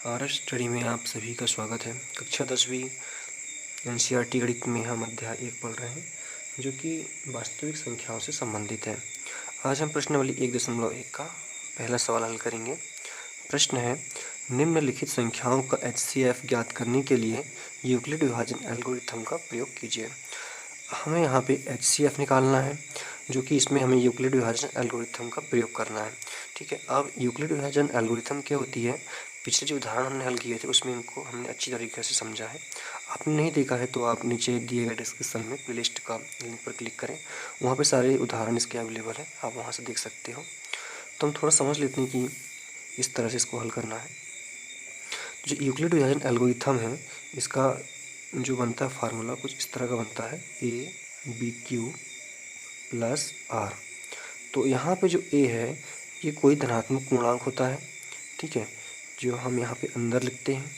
Are study में आप सभी का स्वागत है। कक्षा 10वीं एनसीईआरटी गणित में हम अध्याय 1 पढ़ रहे हैं, जो कि वास्तविक संख्याओं से संबंधित है। आज हम प्रश्नावली 1.1 का पहला सवाल हल करेंगे। प्रश्न है, निम्नलिखित संख्याओं का एचसीएफ ज्ञात करने के लिए यूक्लिड विभाजन एल्गोरिथम का प्रयोग कीजिए। हमें यहाँ पे एचसीएफ निकालना है, जो कि इसमें हमें यूक्लिड विभाजन एल्गोरिथम का प्रयोग करना है। ठीक है, अब यूक्लिड विभाजन एल्गोरिथम क्या होती है, पिछले जो उदाहरण हमने हल किए थे उसमें इनको हमने अच्छी तरीके से समझा है। आपने नहीं देखा है तो आप नीचे दिए गए डिस्क्रिप्शन में प्लेलिस्ट का लिंक पर क्लिक करें, वहाँ पे सारे उदाहरण इसके अवेलेबल हैं, आप वहाँ से देख सकते हो। तो हम थोड़ा समझ लेते हैं कि इस तरह से इसको हल करना है। जो यूक्लिड विभाजन एल्गोरिथम है, इसका जो बनता है फार्मूला कुछ इस तरह का बनता है, A B Q plus R. तो यहाँ पे जो ए है ये कोई धनात्मक पूर्णांक होता है, ठीक है, जो हम यहाँ पे अंदर लिखते हैं।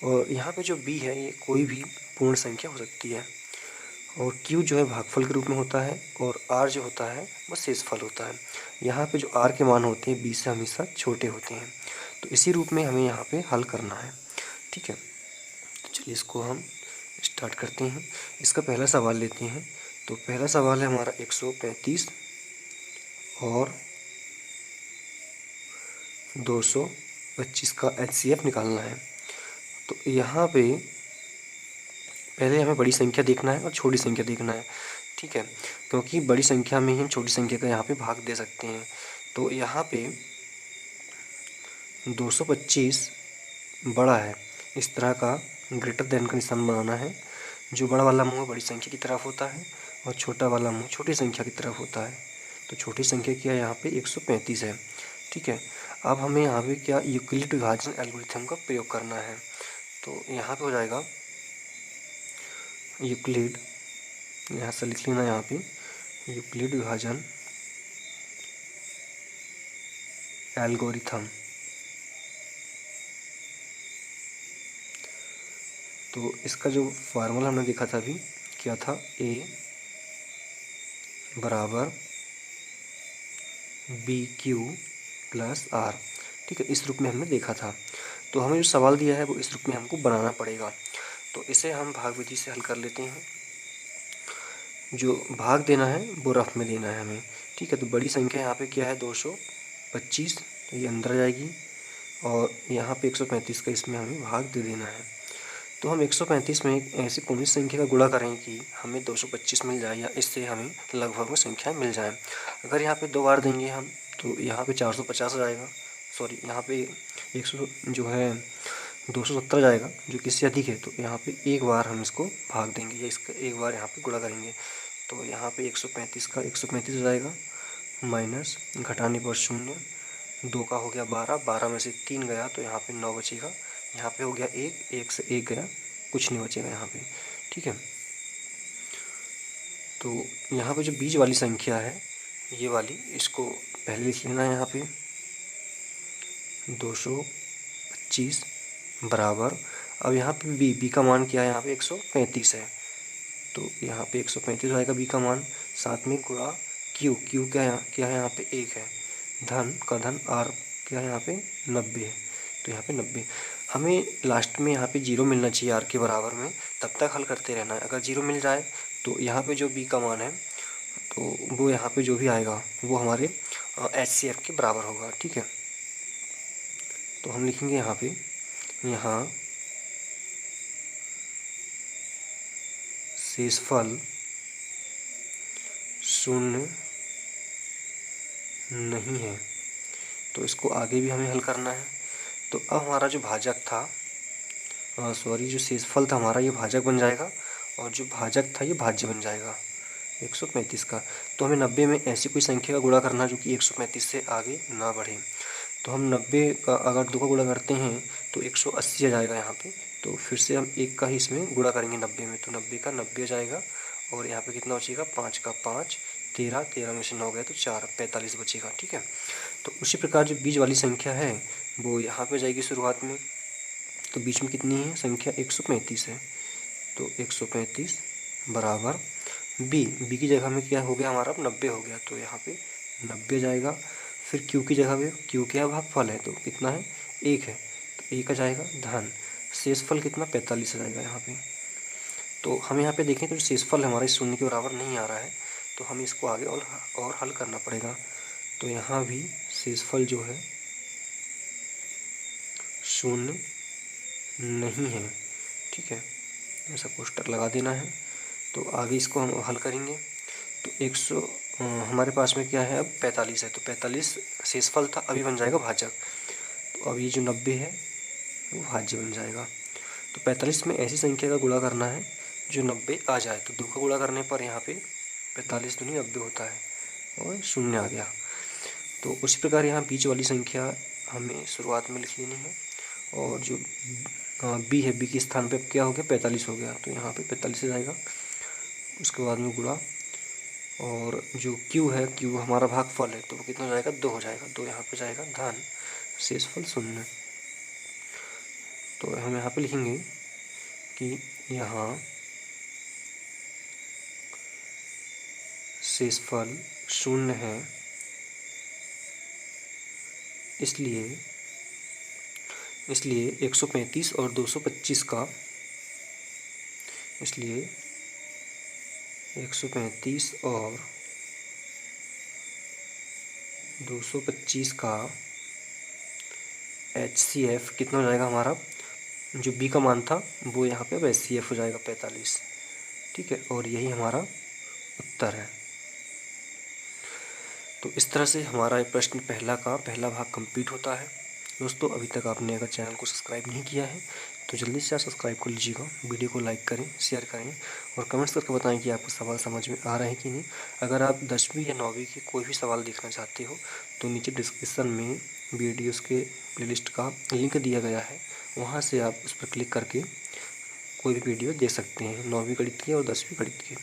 और यहाँ पे जो बी है ये कोई भी पूर्ण संख्या हो सकती है। और क्यू जो है भागफल के रूप में होता है, और आर जो होता है वो शेषफल होता है। यहाँ पे जो आर के मान होते हैं बी से हमेशा छोटे होते हैं। तो इसी रूप में हमें यहाँ पे हल करना है, ठीक है। तो चलिए इसको हम स्टार्ट करते हैं। इसका पहला सवाल लेते हैं। तो पहला सवाल है हमारा 135 और 225 का एचसीएफ निकालना है। तो यहाँ पे पहले हमें बड़ी संख्या देखना है और छोटी संख्या देखना है, ठीक है, क्योंकि बड़ी संख्या में ही हम छोटी संख्या का यहाँ पे भाग दे सकते हैं। तो यहाँ पे 225 बड़ा है, इस तरह का ग्रेटर देन का निशान बनाना है। जो बड़ा वाला मुँह बड़ी संख्या की तरफ होता है और छोटा वाला मुँह छोटी संख्या की तरफ होता है। तो छोटी संख्या क्या है, यहाँ पे 135 है, ठीक है। अब हमें यहाँ पे क्या यूक्लिड विभाजन एल्गोरिथम का प्रयोग करना है। तो यहाँ पे हो जाएगा यूक्लिड, यहाँ से लिख लेना, यहाँ पे यूक्लिड विभाजन एल्गोरिथम। तो इसका जो फार्मूला हमने देखा था अभी क्या था, ए बराबर बी क्यू प्लस आर, ठीक है, इस रूप में हमने देखा था। तो हमें जो सवाल दिया है वो इस रूप में हमको बनाना पड़ेगा। तो इसे हम भाग विधि से हल कर लेते हैं। जो भाग देना है वो रफ में देना है हमें, ठीक है। तो बड़ी संख्या यहाँ पे क्या है 225, तो ये अंदर जाएगी, और यहाँ पे 135 का इसमें हमें भाग दे देना है। तो हम 135 में एक ऐसी कौन सी संख्या का गुणा करें कि हमें 225 मिल जाए, या इससे हमें लगभग में संख्याएँ मिल जाएँ। अगर यहाँ पे 2 बार देंगे हम तो यहाँ पे 450 आ जाएगा, सॉरी यहाँ पे 100 जो है 270 जाएगा, जो किससे अधिक है। तो यहाँ पे एक बार हम इसको भाग देंगे या इसका एक बार यहाँ पे गुणा करेंगे। तो यहाँ पे 135 का 135 हो जाएगा, माइनस घटाने पर 0, 2 का हो गया 12, 12 में से 3 गया तो यहाँ पे 9 बचेगा। यहाँ पे हो गया 1, 1 से 1 गया, कुछ नहीं बचेगा यहाँ पे, ठीक है। तो यहाँ पे जो बीच वाली संख्या है ये वाली, इसको पहले लिख लेना है यहाँ पे 225 बराबर। अब यहाँ पे बी का मान क्या है, यहाँ पे 135 है, तो यहाँ पे 135 आएगा बी का मान। साथ में गुणा क्यू क्या है यहाँ पे 1 है, धन का धन आर क्या है यहाँ पे 90 है, तो यहाँ पे 90। हमें लास्ट में यहाँ पे 0 मिलना चाहिए आर के बराबर में, तब तक हल करते रहना है। अगर 0 मिल जाए तो यहाँ पे जो बी का मान है तो वो यहाँ पे जो भी आएगा वो हमारे एचसीएफ के बराबर होगा, ठीक है। तो हम लिखेंगे यहाँ पे, यहाँ शेषफल 0 नहीं है, तो इसको आगे भी हमें हल करना है। तो अब हमारा जो भाजक था, सॉरी जो शेषफल था हमारा ये भाजक बन जाएगा, और जो भाजक था ये भाज्य बन जाएगा 135 का। तो हमें 90 में ऐसी कोई संख्या का गुणा करना जो कि 135 से आगे ना बढ़े। तो हम 90 का अगर 2 का गुणा करते हैं तो 180 आ जाएगा यहाँ पे। तो फिर से हम 1 का ही इसमें गुणा करेंगे 90 में, तो 90 का 90 आ जाएगा, और यहाँ पे कितना बचेगा 5 का 5, 13, 13 में से 9 गया तो 4, 45 बचेगा, ठीक है। तो उसी प्रकार जो बीच वाली संख्या है वो यहाँ पे जाएगी शुरुआत में। तो बीच में कितनी है संख्या 135 है, तो 135 बराबर बी की जगह में क्या हो गया हमारा, अब 90 हो गया, तो यहाँ पे 90 जाएगा। फिर क्यू की जगह पे क्यू क्या भागफल है, तो कितना है 1 है, तो तो 1 आ जाएगा धन शेषफल कितना 45 आ जाएगा यहाँ पे। तो हम यहाँ पे देखें तो शेषफल हमारा इस शून्य के बराबर नहीं आ रहा है, तो हमें इसको आगे और हल करना पड़ेगा। तो यहाँ भी शेषफल जो है शून्य नहीं है, ठीक है, ऐसा पोस्टर लगा देना है। तो आगे इसको हम हल करेंगे। तो 100 हमारे पास में क्या है अब 45 है, तो 45 शेषफल था, अभी बन जाएगा भाजक। तो अब ये जो 90 है वो भाज्य बन जाएगा। तो 45 में ऐसी संख्या का गुणा करना है जो 90 आ जाए। तो 2 का गुणा करने पर यहाँ पे 45 दूनी 90 होता है और शून्य आ गया। तो उसी प्रकार यहाँ बीच वाली संख्या हमें शुरुआत में लिख लेनी है, और जो बी है, बी के स्थान पे अब क्या हो गया 45 हो गया, तो यहाँ पे 45 आ जाएगा। उसके बाद में गुणा, और जो क्यू है, क्यू हमारा भागफल है, तो वो कितना हो जाएगा 2 हो जाएगा। 2 यहाँ पे जाएगा धन शेषफल शून्य। तो हम यहाँ पे लिखेंगे कि यहाँ शेषफल शून्य है, इसलिए 135 और 225 का, इसलिए 135 और 225 का HCF कितना हो जाएगा हमारा, जो बी का मान था वो यहाँ पे अब HCF हो जाएगा 45, ठीक है, और यही हमारा उत्तर है। तो इस तरह से हमारा ये प्रश्न पहला भाग कंप्लीट होता है। दोस्तों, अभी तक आपने अगर चैनल को सब्सक्राइब नहीं किया है तो जल्दी से आप सब्सक्राइब कर लीजिएगा, वीडियो को लाइक करें, शेयर करें और कमेंट्स करके बताएं कि आपको सवाल समझ में आ रहे हैं कि नहीं। अगर आप 10वीं या 9वीं के कोई भी सवाल देखना चाहते हो तो नीचे डिस्क्रिप्शन में वीडियोज़ के प्लेलिस्ट का लिंक दिया गया है, वहाँ से आप उस पर क्लिक करके कोई भी वीडियो देख सकते हैं, 9वीं गणित की और 10वीं गणित की,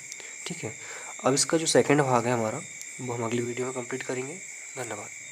ठीक है। अब इसका जो सेकंड भाग है हमारा, वो हम अगली वीडियो में कंप्लीट करेंगे। धन्यवाद।